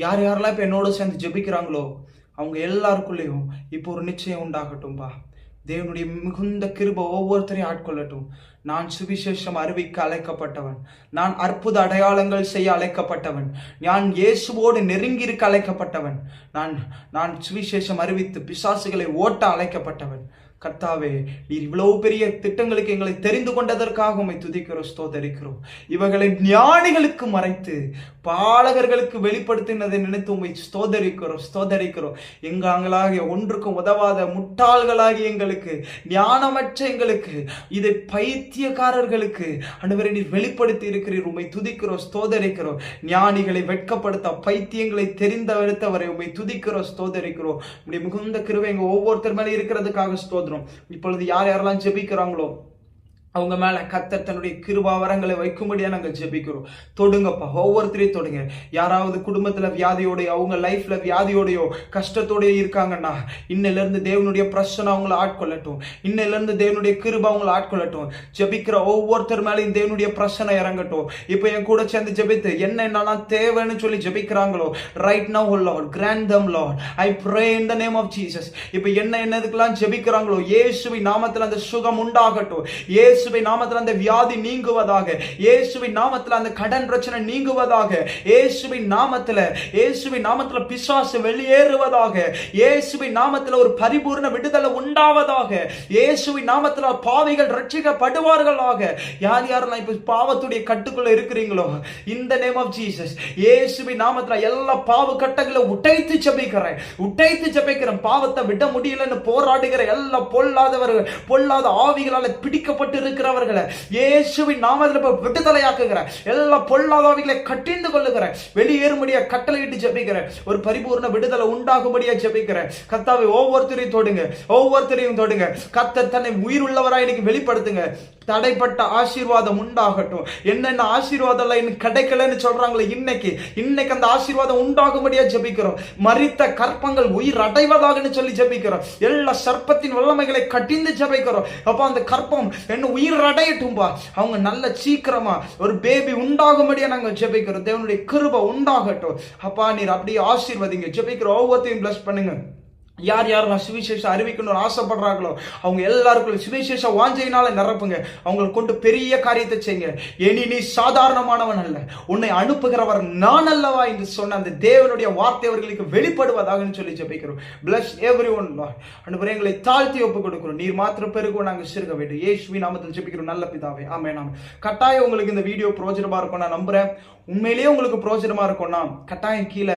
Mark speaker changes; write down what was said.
Speaker 1: யார் யாரெல்லாம் இப்போ என்னோட சேர்ந்து ஜெபிக்கிறாங்களோ அவங்க எல்லாருக்குள்ளேயும் இப்போ ஒரு நிச்சயம் உண்டாகட்டும்பா. தேவனுடைய மிகுந்த கிருபை ஒவ்வொருத்தரையும் ஆட்கொள்ளட்டும். நான் சுவிசேஷம் அறிவிக்க அழைக்கப்பட்டவன். நான் அற்புத அடையாளங்கள் செய்ய அழைக்கப்பட்டவன். நான் இயேசுவோடு நெருங்கி இருக்க அழைக்கப்பட்டவன். நான் நான் சுவிசேஷம் அறிவித்து பிசாசுகளை ஓட்ட அழைக்கப்பட்டவன். கர்த்தாவே, நீர் இவ்வளவு பெரிய திட்டங்களுக்கு எங்களை தெரிந்து கொண்டதற்காக உம்மை துதிக்கிறோம், ஸ்தோத்தரிக்கிறோம். இவர்களை ஞானிகளுக்கு மறைத்து பாலகர்களுக்கு வெளிப்படுத்தினதை நினைத்து உம்மை ஸ்தோதரிக்கிறோம். எங்களாகிய ஒன்றுக்கும் உதவாத முட்டாள்களாகிய எங்களுக்கு, ஞானமற்ற எங்களுக்கு, இதை பைத்தியக்காரர்களுக்கு ஆண்டவரே நீர் வெளிப்படுத்தி இருக்கிறீர். உம்மை துதிக்கிறோம், ஸ்தோதரிக்கிறோம். ஞானிகளை வெட்கப்படுத்த பைத்தியங்களை தெரிந்தவரை உம்மை துதிக்கிறோம், ஸ்தோதரிக்கிறோம். உம்முடைய மிகுந்த கிருபை எங்க ஒவ்வொருத்தர் மேலே இருக்கிறதுக்காக ஸ்தோத்திரம். இப்பொழுது யார் யாரெல்லாம் ஜெபிக்கிறாங்களோ அவங்க மேல கர்த்தர் தன்னுடைய கிருபா வரங்களை வைக்கும்படியா நாங்கள் ஜெபிக்கிறோம். தொடுங்கப்பா, ஒவ்வொருத்தரையும் தொடுங்க. யாராவது குடும்பத்துல வியாதியோடையோ, அவங்க லைஃப்ல வியாதியோடையோ கஷ்டத்தோடய இருக்காங்கன்னா, இன்னையில இருந்து தேவனுடைய பிரச்சனை அவங்களை ஆட்கொள்ளட்டும். இன்னையில இருந்து தேவனுடைய கிருபா அவங்களை ஆட்கொள்ளட்டும். ஜெபிக்கிற ஒவ்வொருத்தர் மேலேயும் தேவனுடைய பிரச்சனை இறங்கட்டும். இப்போ என் கூட சேர்ந்து ஜெபித்து என்னென்னலாம் தேவைன்னு சொல்லி ஜெபிக்கிறாங்களோ, right now O lord, grant them lord, I pray in the name of Jesus. இப்போ என்னதுக்கெல்லாம் ஜெபிக்கிறாங்களோ இயேசுவின் நாமத்தில் அந்த சுகம் உண்டாகட்டும். இயேசுவின் நாமத்தில் அந்த வியாதி நீங்குவதாக. இயேசுவின் நாமத்தில் அந்த கடன் பிரச்சனை நீங்குவதாக. இயேசுவின் நாமத்தில் பிசாசு வெளியேறுவதாக. இயேசுவின் நாமத்தில் ஒரு பரிபூர்ண விடுதலை உண்டாவதாக. இயேசுவின் நாமத்தில் பாவிகள் ரட்சிக்கப்படுவார்களாக. யார் யாரெல்லாம் இப்ப பாவத்துடைய கட்டுக்குள்ள இருக்கிறீங்களோ, இந்த நேம் ஆஃப் ஜீசஸ், இயேசுவின் நாமத்தில் எல்லா பாவ கட்டங்களை உடைத்து ஜெபிக்கிறேன். பாவத்தை விட முடியலன்னு போராடுகிற எல்லா பொல்லாத ஆவிகளால் பிடிக்கப்பட்டு இருக்கிறவர்களை இயேசுவின் நாமத்தில் விடுதலையாக்குகிற எல்லா பொல்லாத ஆவிகளை கட்டிந்து கொள்ளுகிற வெளியேறும்படியா கட்டளையிட்டு ஜெபிக்கிறேன். ஒரு பரிபூர்ண விடுதலை உண்டாகும்படியா ஜெபிக்கிறேன். கர்த்தாவே, ஒவ்வொருத்தரையும் தொடுங்க. கர்த்தர் தன்னை உயிர் உள்ளவராய் இன்னைக்கு வெளிப்படுத்துங்க. தடைப்பட்ட ஆசீர்வாதம் உண்டாகட்டும். என்னென்ன ஆசீர்வாதம் இன்னும் கிடைக்கலன்னு சொல்றாங்களே, இன்னைக்கு அந்த ஆசீர்வாதம் உண்டாகும்படியா ஜெபிக்கிறோம். மரித்த கற்பங்கள் உயிர் அடைவதாக சொல்லி ஜெபிக்கிறோம். எல்லா சர்ப்பத்தின் வல்லமைகளை கட்டிந்து ஜெபிக்கிறோம். அப்ப அந்த கற்பம் என்ன உயிர் அடையட்டும்பா. அவங்க நல்ல சீக்கிரமா ஒரு பேபி உண்டாகும்படியா நாங்க ஜெபிக்கிறோம். தேவனுடைய கிருபை உண்டாகட்டும். அப்பா, நீர் அப்படியே ஆசீர்வதிங்க. ஜெபிக்கிறோம், ஒவ்வொருத்தையும் பிளஸ் பண்ணுங்க. யார் யாரெல்லாம் சுவிசேஷம் அறிவிக்கணும்னு ஆசைப்படுறாங்களோ அவங்க எல்லாருக்கும் சுவிசேஷ வாஞ்சையினால நிரப்புங்க. அவங்களை கொண்டு பெரிய காரியத்தை செய்யுங்க. நீ சாதாரணமானவன் அல்ல, உன்னை அனுப்புகிறவர் நான் அல்லவா என்று சொன்ன அந்த தேவனுடைய வார்த்தை அவர்களுக்கு வெளிப்படுவதாக சொல்லி ஜெபிக்கிறோம். Plus everyone Lord. அன்றுவரே எங்களை தாழ்த்தி ஒப்புக் கொடுக்கிறோம். நீர் மாத்திரம் பெருகும், நாங்கள் சிறுக வேண்டும். இயேசுவின் நாமத்தில் ஜெபிக்கிறோம் நல்ல பிதாவே, ஆமென். கட்டாயம் உங்களுக்கு இந்த வீடியோ பிரயோஜனமா இருக்கும் நான் நம்புறேன். உண்மையிலேயே உங்களுக்கு பிரயோஜனமா இருக்கும்னா கட்டாயம் கீழே